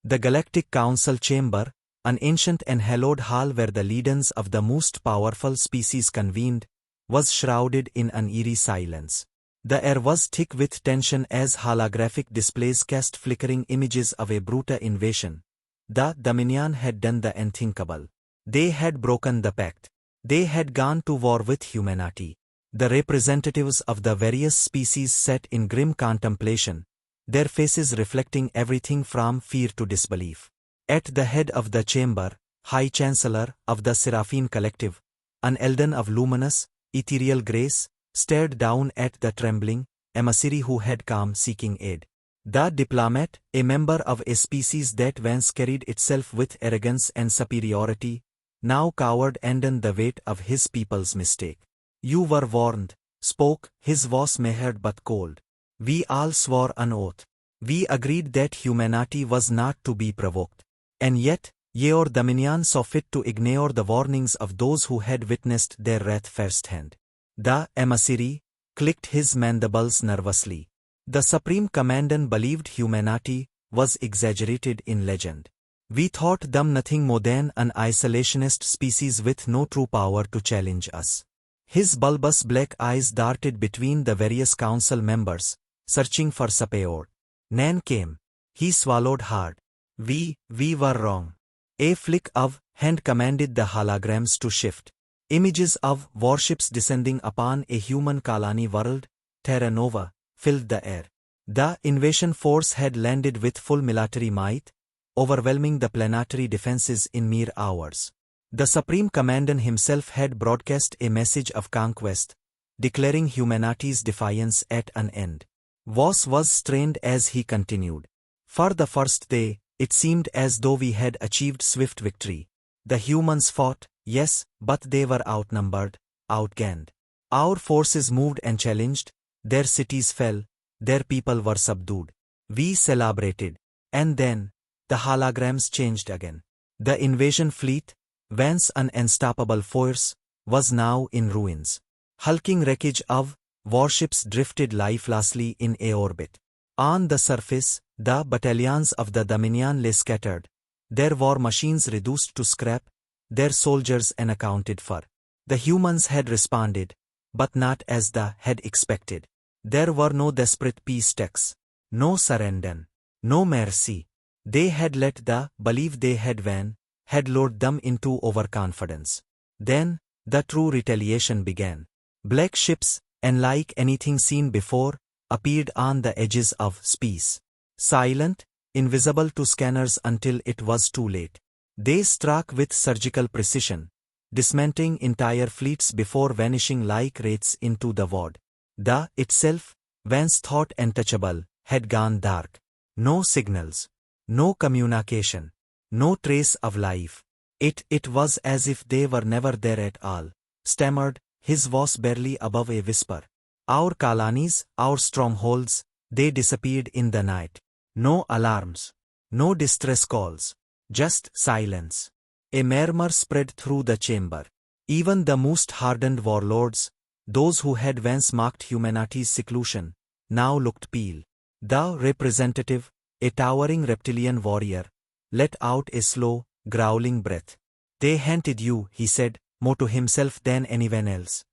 The Galactic Council Chamber, an ancient and hallowed hall where the leaders of the most powerful species convened, was shrouded in an eerie silence. The air was thick with tension as holographic displays cast flickering images of a brutal invasion. The Dominion had done the unthinkable. They had broken the Pact. They had gone to war with humanity. The representatives of the various species sat in grim contemplation, their faces reflecting everything from fear to disbelief. At the head of the chamber, High Chancellor of the Seraphine Collective, an Elden of luminous, ethereal grace, stared down at the trembling emissary who had come seeking aid. The diplomat, a member of a species that once carried itself with arrogance and superiority, now cowered under the weight of his people's mistake. "You were warned," spoke, his voice measured but cold. "We all swore an oath. We agreed that humanity was not to be provoked. And yet, your Dominion saw fit to ignore the warnings of those who had witnessed their wrath firsthand." The emissary clicked his mandibles nervously. The Supreme Commandant believed humanity was exaggerated in legend. "We thought them nothing more than an isolationist species with no true power to challenge us." His bulbous black eyes darted between the various council members, searching for support. None came. He swallowed hard. We were wrong." A flick of hand commanded the holograms to shift. Images of warships descending upon a human colony world, Terra Nova, filled the air. The invasion force had landed with full military might, overwhelming the planetary defenses in mere hours. The Supreme Commandant himself had broadcast a message of conquest, declaring humanity's defiance at an end. Voice was strained as he continued. "For the first day, it seemed as though we had achieved swift victory. The humans fought, yes, but they were outnumbered, outgunned. Our forces moved and challenged, their cities fell, their people were subdued. We celebrated. And then, the holograms changed again. The invasion fleet, once an unstoppable force, was now in ruins. Hulking wreckage of warships drifted lifelessly in a orbit. On the surface, the battalions of the Dominion lay scattered, their war machines reduced to scrap, their soldiers unaccounted for. The humans had responded, but not as they had expected. There were no desperate peace texts, no surrender, no mercy. They had let the belief they had won, had lured them into overconfidence. Then, the true retaliation began. Black ships, unlike anything seen before, appeared on the edges of space. Silent, invisible to scanners until it was too late. They struck with surgical precision, dismantling entire fleets before vanishing like wraiths into the void. The itself, once thought untouchable, had gone dark. No signals, no communication, no trace of life. It was as if they were never there at all. Stammered, his voice barely above a whisper. "Our colonies, our strongholds, they disappeared in the night. No alarms, no distress calls, just silence." A murmur spread through the chamber. Even the most hardened warlords, those who had once marked humanity's seclusion, now looked pale. The representative, a towering reptilian warrior, let out a slow, growling breath. "They hunted you," he said, more to himself than anyone else.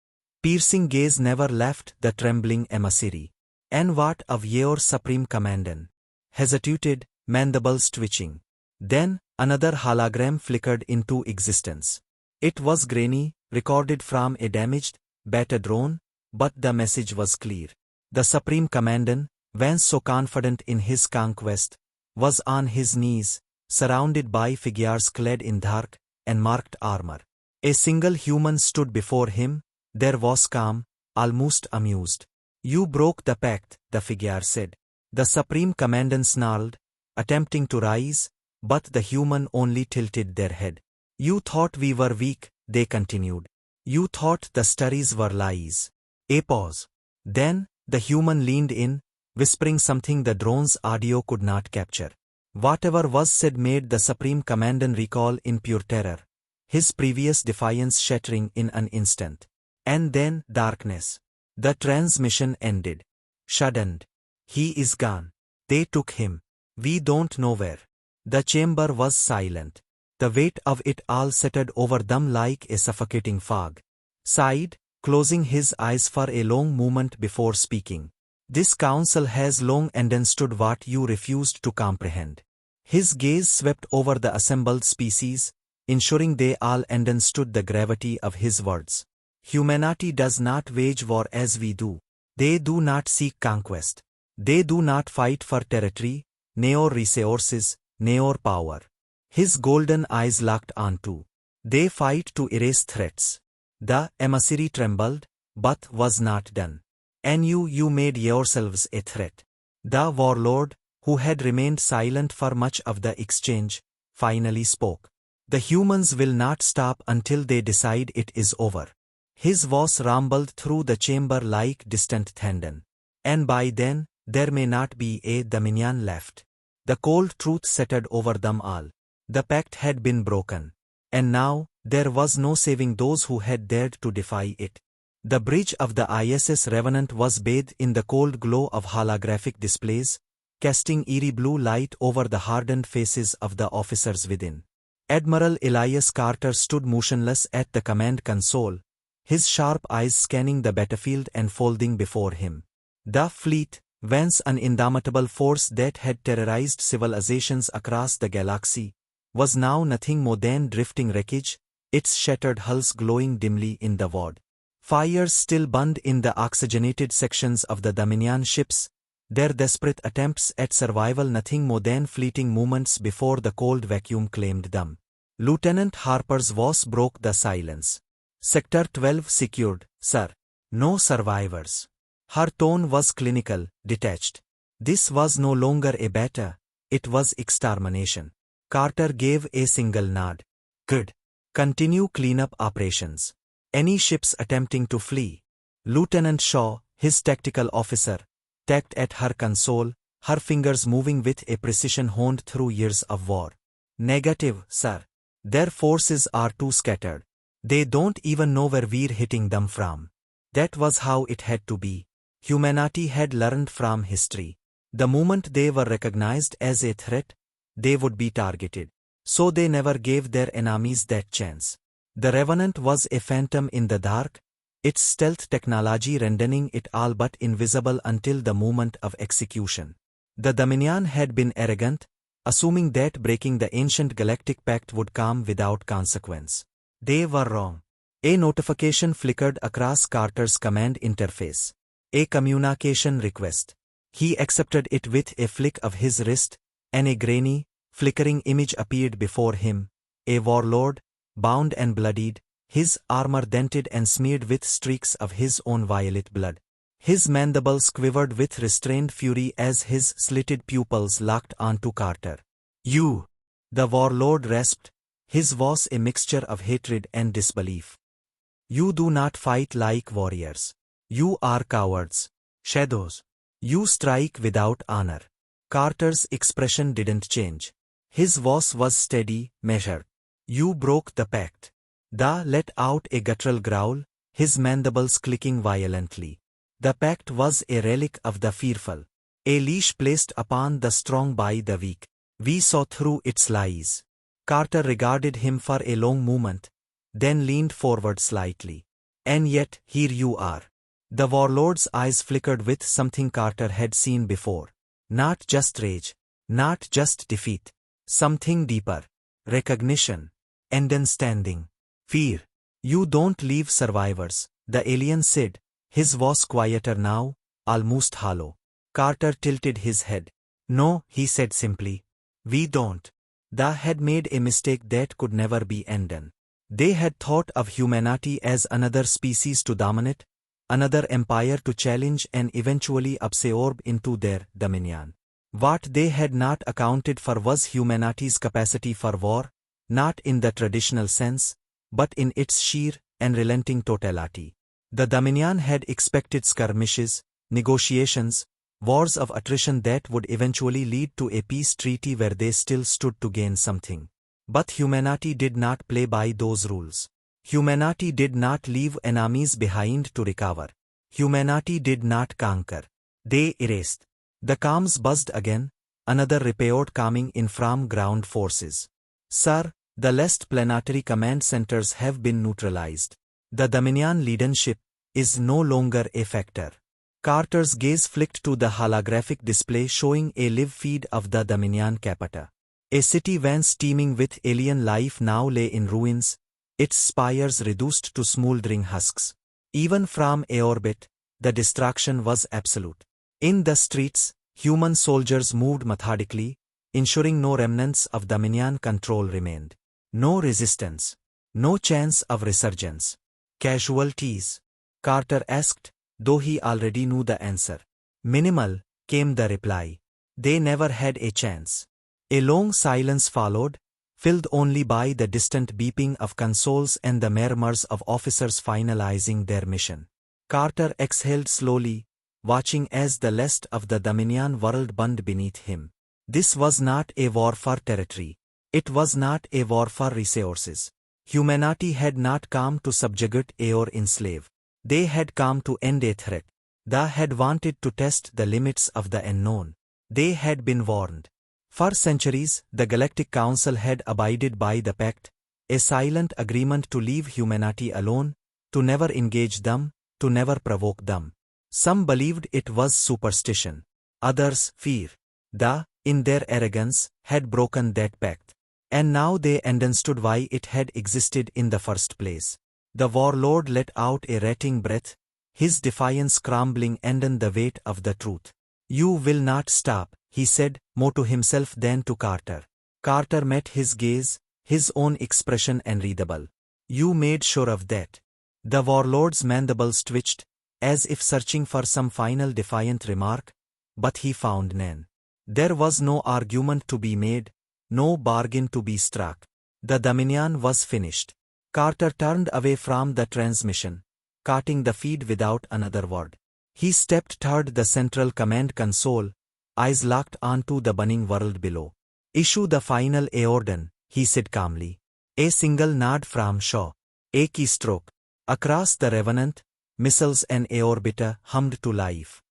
Piercing gaze never left the trembling emissary. "And what of your Supreme Commandant?" Hesitated, mandibles twitching. Then, another hologram flickered into existence. It was grainy, recorded from a damaged, battered drone, but the message was clear. The Supreme Commandant, once so confident in his conquest, was on his knees, surrounded by figures clad in dark and marked armor. A single human stood before him, their voice calm, almost amused. "You broke the pact," the figure said. The Supreme Commandant snarled, attempting to rise, but the human only tilted their head. "You thought we were weak," they continued. "You thought the stories were lies." A pause. Then, the human leaned in, whispering something the drone's audio could not capture. Whatever was said made the Supreme Commandant recall in pure terror, his previous defiance shattering in an instant. And then, darkness. The transmission ended. Shuddered. "He is gone. They took him. We don't know where." The chamber was silent. The weight of it all settled over them like a suffocating fog. Sighed, closing his eyes for a long moment before speaking. This council has long understood what you refused to comprehend. His gaze swept over the assembled species, ensuring they all understood the gravity of his words. Humanity does not wage war as we do. They do not seek conquest. They do not fight for territory, nor resources, nor power. His golden eyes locked onto. They fight to erase threats. The emissary trembled, but was not done. And you made yourselves a threat. The warlord, who had remained silent for much of the exchange, finally spoke. The humans will not stop until they decide it is over. His voice rumbled through the chamber like distant thunder. And by then, there may not be a dominion left. The cold truth settled over them all. The pact had been broken. And now, there was no saving those who had dared to defy it. The bridge of the ISS Revenant was bathed in the cold glow of holographic displays, casting eerie blue light over the hardened faces of the officers within. Admiral Elias Carter stood motionless at the command console, his sharp eyes scanning the battlefield and folding before him. The fleet, once an indomitable force that had terrorized civilizations across the galaxy, was now nothing more than drifting wreckage, its shattered hulls glowing dimly in the void. Fires still burned in the oxygenated sections of the Dominion ships, their desperate attempts at survival nothing more than fleeting moments before the cold vacuum claimed them. Lieutenant Harper's voice broke the silence. Sector 12 secured, sir. No survivors. Her tone was clinical, detached. This was no longer a battle, it was extermination. Carter gave a single nod. Good. Continue cleanup operations. Any ships attempting to flee? Lieutenant Shaw, his tactical officer, tapped at her console, her fingers moving with a precision honed through years of war. Negative, sir. Their forces are too scattered. They don't even know where we're hitting them from. That was how it had to be. Humanity had learned from history. The moment they were recognized as a threat, they would be targeted. So they never gave their enemies that chance. The Revenant was a phantom in the dark, its stealth technology rendering it all but invisible until the moment of execution. The Dominion had been arrogant, assuming that breaking the ancient Galactic Pact would come without consequence. They were wrong. A notification flickered across Carter's command interface. A communication request. He accepted it with a flick of his wrist, and a grainy, flickering image appeared before him. A warlord, bound and bloodied, his armor dented and smeared with streaks of his own violet blood. His mandibles quivered with restrained fury as his slitted pupils locked onto Carter. You! The warlord rasped, his voice a mixture of hatred and disbelief. You do not fight like warriors. You are cowards. Shadows. You strike without honor. Carter's expression didn't change. His voice was steady, measured. You broke the pact. Da let out a guttural growl, his mandibles clicking violently. The pact was a relic of the fearful, a leash placed upon the strong by the weak. We saw through its lies. Carter regarded him for a long moment, then leaned forward slightly. And yet, here you are. The warlord's eyes flickered with something Carter had seen before. Not just rage, not just defeat. Something deeper. Recognition. Understanding. Fear. You don't leave survivors, the alien said, his voice quieter now, almost hollow. Carter tilted his head. No, he said simply. We don't. They had made a mistake that could never be undone. They had thought of humanity as another species to dominate, another empire to challenge and eventually absorb into their dominion. What they had not accounted for was humanity's capacity for war, not in the traditional sense, but in its sheer, unrelenting totality. The Dominion had expected skirmishes, negotiations, wars of attrition that would eventually lead to a peace treaty where they still stood to gain something. But humanity did not play by those rules. Humanity did not leave enemies behind to recover. Humanity did not conquer. They erased. The comms buzzed again, another report coming in from ground forces. Sir, the last planetary command centers have been neutralized. The Dominion leadership is no longer a factor. Carter's gaze flicked to the holographic display showing a live feed of the Dominion capital. A city once teeming with alien life now lay in ruins, its spires reduced to smoldering husks. Even from orbit, the destruction was absolute. In the streets, human soldiers moved methodically, ensuring no remnants of Dominion control remained. No resistance. No chance of resurgence. Casualties? Carter asked, though he already knew the answer. Minimal, came the reply. They never had a chance. A long silence followed, filled only by the distant beeping of consoles and the murmurs of officers finalizing their mission. Carter exhaled slowly, watching as the rest of the Dominion world burned beneath him. This was not a war for territory. It was not a war for resources. Humanity had not come to subjugate or enslave. They had come to end a threat. They had wanted to test the limits of the unknown. They had been warned. For centuries, the Galactic Council had abided by the Pact, a silent agreement to leave humanity alone, to never engage them, to never provoke them. Some believed it was superstition. Others, fear. They, in their arrogance, had broken that pact. And now they understood why it had existed in the first place. The warlord let out a rattling breath, his defiance crumbling under the weight of the truth. You will not stop, he said, more to himself than to Carter. Carter met his gaze, his own expression unreadable. You made sure of that. The warlord's mandibles twitched, as if searching for some final defiant remark, but he found none. There was no argument to be made, no bargain to be struck. The Dominion was finished. Carter turned away from the transmission, cutting the feed without another word. He stepped toward the central command console, eyes locked onto the burning world below. Issue the final order, he said calmly. A single nod from Shaw. A keystroke. Across the Revenant, missiles and orbiter hummed to life.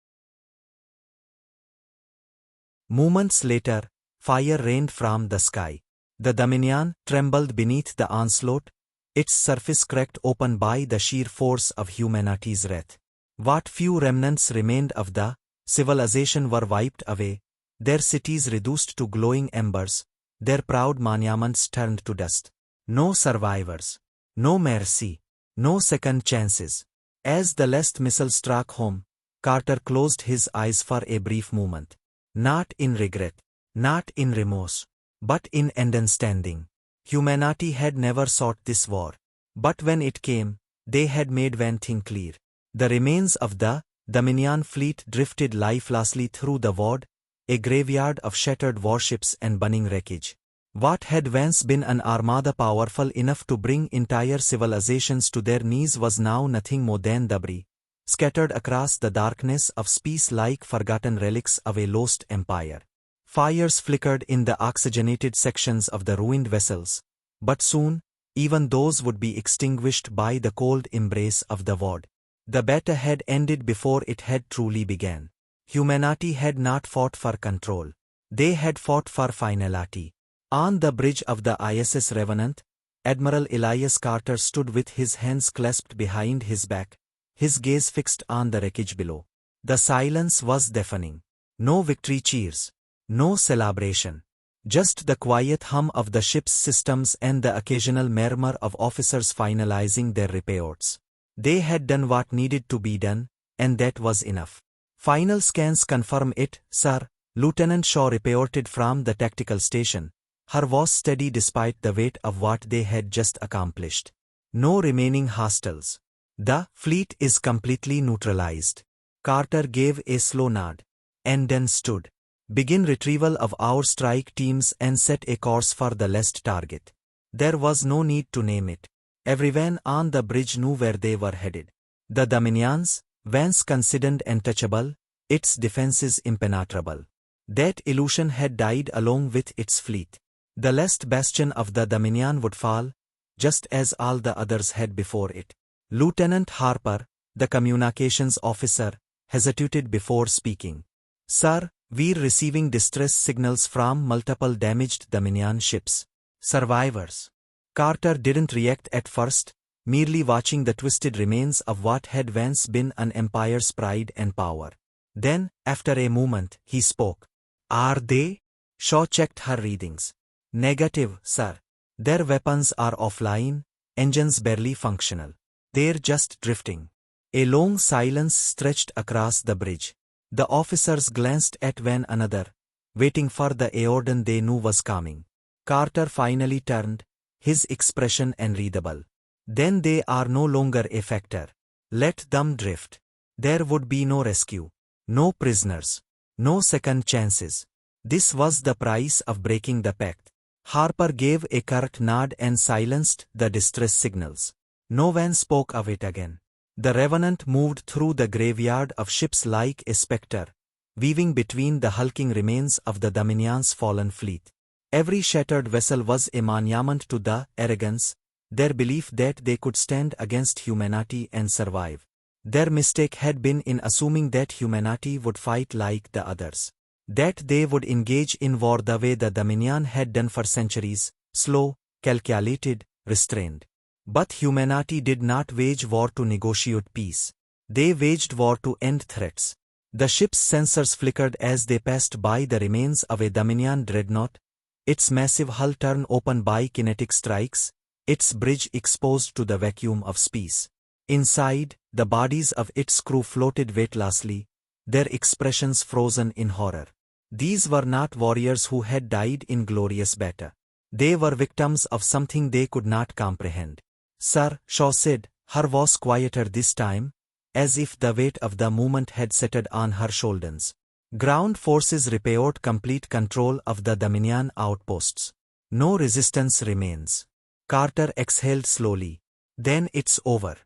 Moments later, fire rained from the sky. The Dominion trembled beneath the onslaught, its surface cracked open by the sheer force of humanity's wrath. What few remnants remained of the civilization were wiped away, their cities reduced to glowing embers, their proud monuments turned to dust. No survivors. No mercy. No second chances. As the last missile struck home, Carter closed his eyes for a brief moment. Not in regret, not in remorse, but in understanding. Humanity had never sought this war. But when it came, they had made one thing clear. The remains of the Dominion fleet drifted lifelessly through the void, a graveyard of shattered warships and burning wreckage. What had once been an armada powerful enough to bring entire civilizations to their knees was now nothing more than debris, scattered across the darkness of space like forgotten relics of a lost empire. Fires flickered in the oxygenated sections of the ruined vessels, but soon, even those would be extinguished by the cold embrace of the void. The battle had ended before it had truly begun. Humanity had not fought for control. They had fought for finality. On the bridge of the ISS Revenant, Admiral Elias Carter stood with his hands clasped behind his back, his gaze fixed on the wreckage below. The silence was deafening. No victory cheers. No celebration. Just the quiet hum of the ship's systems and the occasional murmur of officers finalizing their reports. They had done what needed to be done, and that was enough. Final scans confirm it, sir, Lieutenant Shaw reported from the tactical station. Her voice steady despite the weight of what they had just accomplished. No remaining hostiles. The fleet is completely neutralized. Carter gave a slow nod. And then stood. Begin retrieval of our strike teams and set a course for the last target. There was no need to name it. Everyone on the bridge knew where they were headed. The Dominions, once considered untouchable, its defenses impenetrable. That illusion had died along with its fleet. The last bastion of the Dominion would fall, just as all the others had before it. Lieutenant Harper, the communications officer, hesitated before speaking. Sir, We're receiving distress signals from multiple damaged Dominion ships. Survivors. Carter didn't react at first, merely watching the twisted remains of what had once been an empire's pride and power. Then, after a moment, he spoke. Are they? Shaw checked her readings. Negative, sir. Their weapons are offline, engines barely functional. They're just drifting. A long silence stretched across the bridge. The officers glanced at one another, waiting for the Aeordan they knew was coming. Carter finally turned, his expression unreadable. Then they are no longer a factor. Let them drift. There would be no rescue, no prisoners, no second chances. This was the price of breaking the pact. Harper gave a curt nod and silenced the distress signals. No one spoke of it again. The Revenant moved through the graveyard of ships like a spectre, weaving between the hulking remains of the Dominion's fallen fleet. Every shattered vessel was a monument to the arrogance, their belief that they could stand against humanity and survive. Their mistake had been in assuming that humanity would fight like the others. That they would engage in war the way the Dominion had done for centuries, slow, calculated, restrained. But humanity did not wage war to negotiate peace. They waged war to end threats. The ship's sensors flickered as they passed by the remains of a Dominion dreadnought, its massive hull torn open by kinetic strikes, its bridge exposed to the vacuum of space. Inside, the bodies of its crew floated weightlessly, their expressions frozen in horror. These were not warriors who had died in glorious battle. They were victims of something they could not comprehend. Sir, Shaw said, her voice quieter this time, as if the weight of the moment had settled on her shoulders. Ground forces repaired complete control of the Dominion outposts. No resistance remains. Carter exhaled slowly. Then it's over.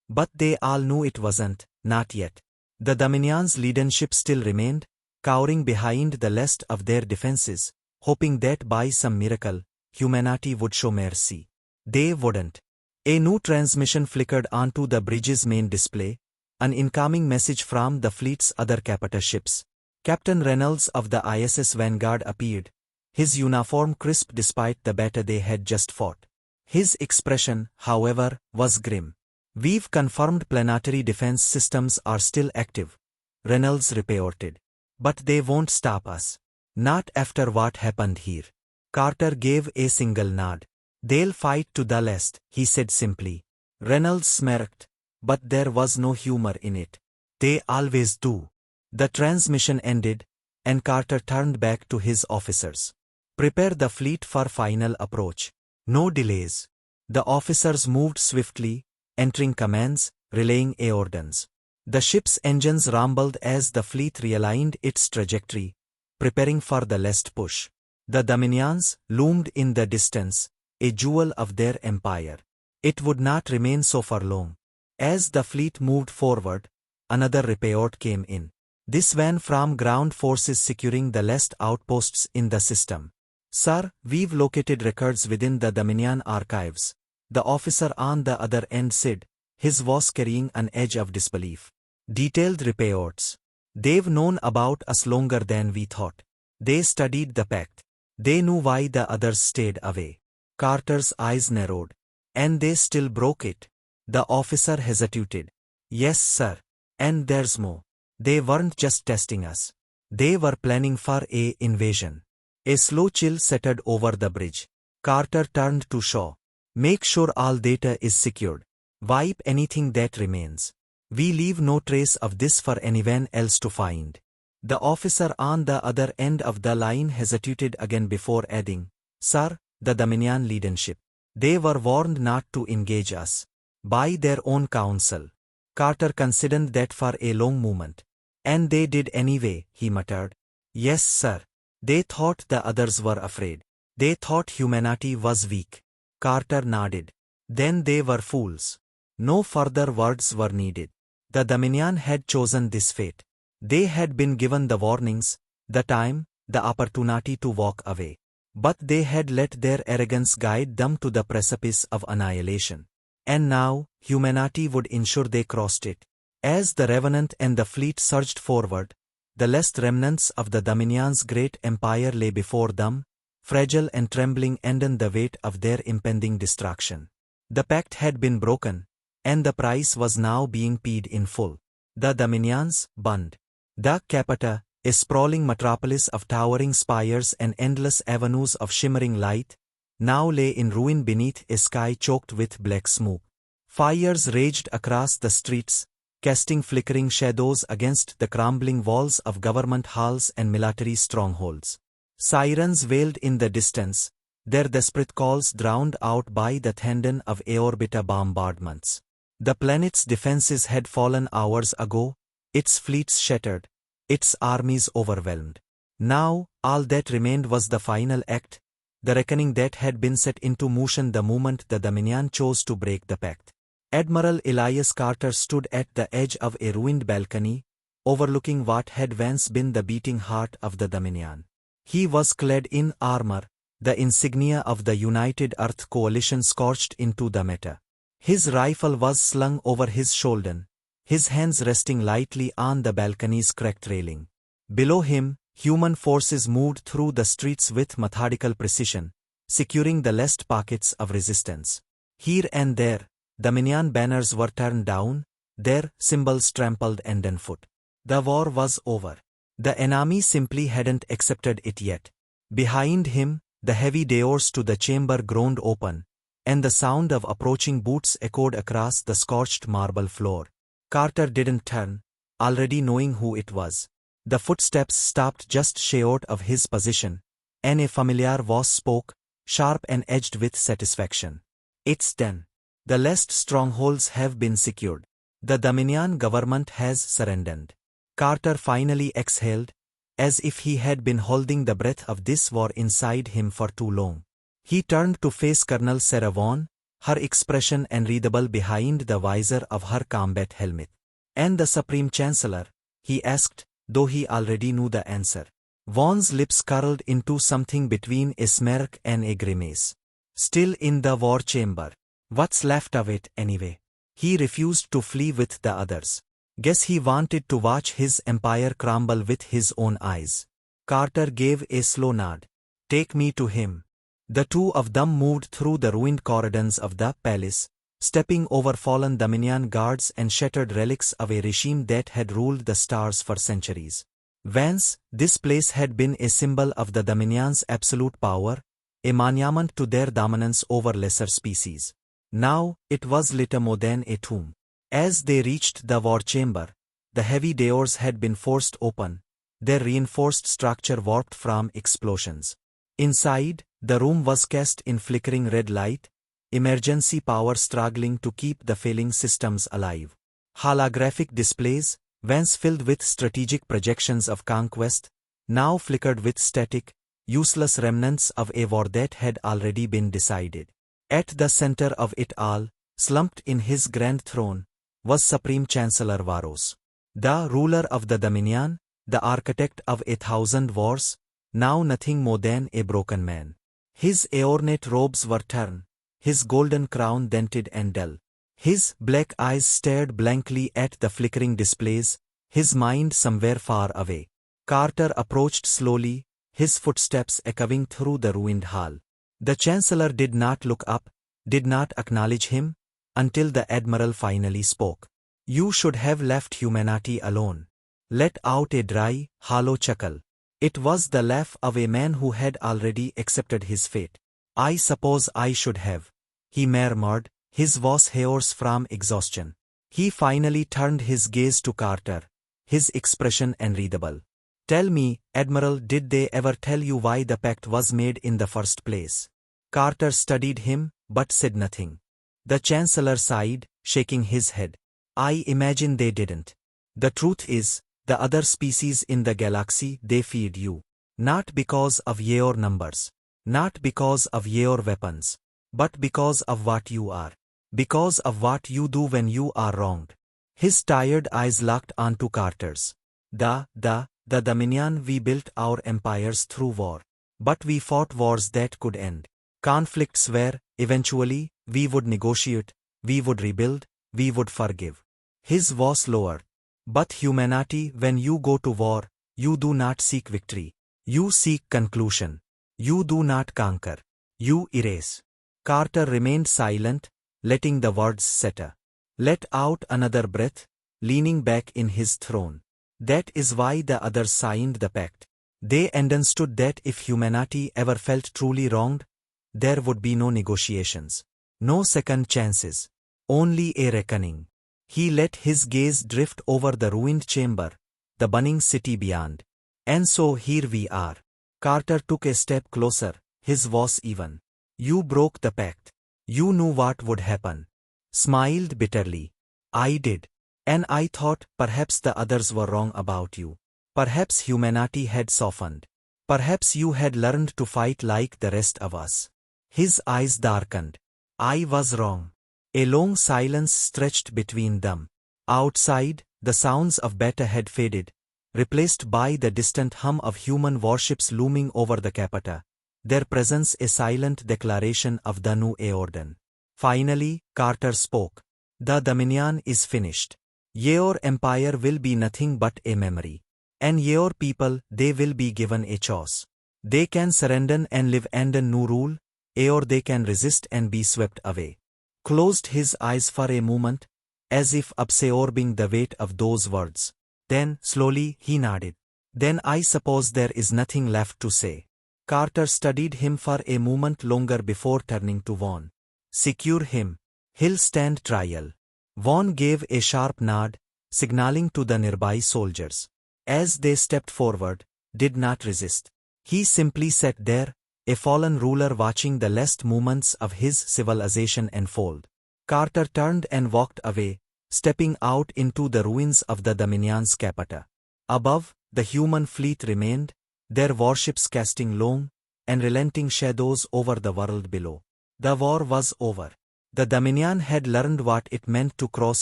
But they all knew it wasn't, not yet. The Dominion's leadership still remained, cowering behind the last of their defenses, hoping that by some miracle, humanity would show mercy. They wouldn't. A new transmission flickered onto the bridge's main display, an incoming message from the fleet's other capital ships. Captain Reynolds of the ISS Vanguard appeared, his uniform crisp despite the battle they had just fought. His expression, however, was grim. We've confirmed planetary defense systems are still active, Reynolds reported. But they won't stop us. Not after what happened here. Carter gave a single nod. They'll fight to the last, he said simply. Reynolds smirked, but there was no humor in it. They always do. The transmission ended, and Carter turned back to his officers. Prepare the fleet for final approach. No delays. The officers moved swiftly, entering commands, relaying orders. The ship's engines rumbled as the fleet realigned its trajectory, preparing for the last push. The Dominions loomed in the distance, a jewel of their empire. It would not remain so for long. As the fleet moved forward, another report came in. This one from ground forces securing the last outposts in the system. Sir, we've located records within the Dominion archives. The officer on the other end said, his voice carrying an edge of disbelief. Detailed reports. They've known about us longer than we thought. They studied the pact. They knew why the others stayed away. Carter's eyes narrowed. And they still broke it. The officer hesitated. Yes, sir. And there's more. They weren't just testing us. They were planning for an invasion. A slow chill settled over the bridge. Carter turned to Shaw. Make sure all data is secured. Wipe anything that remains. We leave no trace of this for anyone else to find. The officer on the other end of the line hesitated again before adding, Sir, the Dominion leadership. They were warned not to engage us. By their own counsel. Carter considered that for a long moment. And they did anyway, he muttered. Yes, sir. They thought the others were afraid. They thought humanity was weak. Carter nodded. Then they were fools. No further words were needed. The Dominion had chosen this fate. They had been given the warnings, the time, the opportunity to walk away. But they had let their arrogance guide them to the precipice of annihilation. And now, humanity would ensure they crossed it. As the Revenant and the fleet surged forward, the last remnants of the Dominion's great empire lay before them, fragile and trembling under the weight of their impending destruction. The pact had been broken, and the price was now being paid in full. The Dominion's burned. The Capita, a sprawling metropolis of towering spires and endless avenues of shimmering light, now lay in ruin beneath a sky choked with black smoke. Fires raged across the streets, casting flickering shadows against the crumbling walls of government halls and military strongholds. Sirens wailed in the distance, their desperate calls drowned out by the thunder of air-orbiter bombardments. The planet's defenses had fallen hours ago, its fleets shattered, its armies overwhelmed. Now, all that remained was the final act, the reckoning that had been set into motion the moment the Dominion chose to break the pact. Admiral Elias Carter stood at the edge of a ruined balcony, overlooking what had once been the beating heart of the Dominion. He was clad in armor, the insignia of the United Earth Coalition scorched into the matter. His rifle was slung over his shoulder, his hands resting lightly on the balcony's cracked railing. Below him, human forces moved through the streets with methodical precision, securing the last pockets of resistance. Here and there, Dominion banners were torn down, their symbols trampled underfoot. The war was over. The enemy simply hadn't accepted it yet. Behind him, the heavy doors to the chamber groaned open, and the sound of approaching boots echoed across the scorched marble floor. Carter didn't turn, already knowing who it was. The footsteps stopped just short of his position, and a familiar voice spoke, sharp and edged with satisfaction. "It's done. The last strongholds have been secured. The Dominion government has surrendered." Carter finally exhaled, as if he had been holding the breath of this war inside him for too long. He turned to face Colonel Sarah Vaughan, her expression unreadable behind the visor of her combat helmet. "And the Supreme Chancellor?" he asked, though he already knew the answer. Vaughan's lips curled into something between a smirk and a grimace. "Still in the war chamber. What's left of it, anyway?" He refused to flee with the others. Guess he wanted to watch his empire crumble with his own eyes. Carter gave a slow nod. "Take me to him." The two of them moved through the ruined corridors of the palace, stepping over fallen Dominion guards and shattered relics of a regime that had ruled the stars for centuries. Once, this place had been a symbol of the Dominion's absolute power, a monument to their dominance over lesser species. Now, it was little more than a tomb. As they reached the war chamber, the heavy doors had been forced open, their reinforced structure warped from explosions. Inside, the room was cast in flickering red light, emergency power struggling to keep the failing systems alive. Holographic displays, once filled with strategic projections of conquest, now flickered with static, useless remnants of a war that had already been decided. At the center of it all, slumped in his grand throne, was Supreme Chancellor Varos. The ruler of the Dominion, the architect of 1,000 wars, now nothing more than a broken man. His ornate robes were torn, his golden crown dented and dull. His black eyes stared blankly at the flickering displays, his mind somewhere far away. Carter approached slowly, his footsteps echoing through the ruined hall. The Chancellor did not look up, did not acknowledge him, until the Admiral finally spoke. "You should have left humanity alone." Let out a dry, hollow chuckle. It was the laugh of a man who had already accepted his fate. "I suppose I should have," he murmured, his voice hoarse from exhaustion. He finally turned his gaze to Carter, his expression unreadable. "Tell me, Admiral, did they ever tell you why the pact was made in the first place?" Carter studied him, but said nothing. The Chancellor sighed, shaking his head. "I imagine they didn't. The truth is, the other species in the galaxy, they feed you. Not because of your numbers. Not because of your weapons. But because of what you are. Because of what you do when you are wronged." His tired eyes locked onto Carter's. The Dominion, we built our empires through war. But we fought wars that could end. Conflicts where, eventually, we would negotiate, we would rebuild, we would forgive. His voice lowered. But humanity, when you go to war, You do not seek victory. You seek conclusion. You do not conquer. You erase. Carter remained silent, letting the words settle. Let out another breath, leaning back in his throne. That is why the others signed the pact. They understood that if humanity ever felt truly wronged, there would be no negotiations. No second chances. Only a reckoning. He let his gaze drift over the ruined chamber, the burning city beyond. And so here we are. Carter took a step closer, his voice even. You broke the pact. You knew what would happen. Smiled bitterly. I did. And I thought perhaps the others were wrong about you. Perhaps humanity had softened. Perhaps you had learned to fight like the rest of us. His eyes darkened. I was wrong. A long silence stretched between them. Outside, the sounds of battle had faded, replaced by the distant hum of human warships looming over the capita, their presence a silent declaration of the new Eorden. Finally, Carter spoke. The Dominion is finished. Your empire will be nothing but a memory. And your people, they will be given a choice. They can surrender and live under new rule, or they can resist and be swept away. Closed his eyes for a moment, as if absorbing the weight of those words. Then, slowly, he nodded. Then I suppose there is nothing left to say. Carter studied him for a moment longer before turning to Vaughn. Secure him. He'll stand trial. Vaughn gave a sharp nod, signaling to the nearby soldiers. As they stepped forward, did not resist. He simply sat there, a fallen ruler watching the last moments of his civilization unfold. Carter turned and walked away, stepping out into the ruins of the Dominion's capita. Above, the human fleet remained, their warships casting long, unrelenting shadows over the world below. The war was over. The Dominion had learned what it meant to cross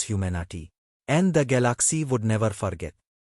humanity. And the galaxy would never forget.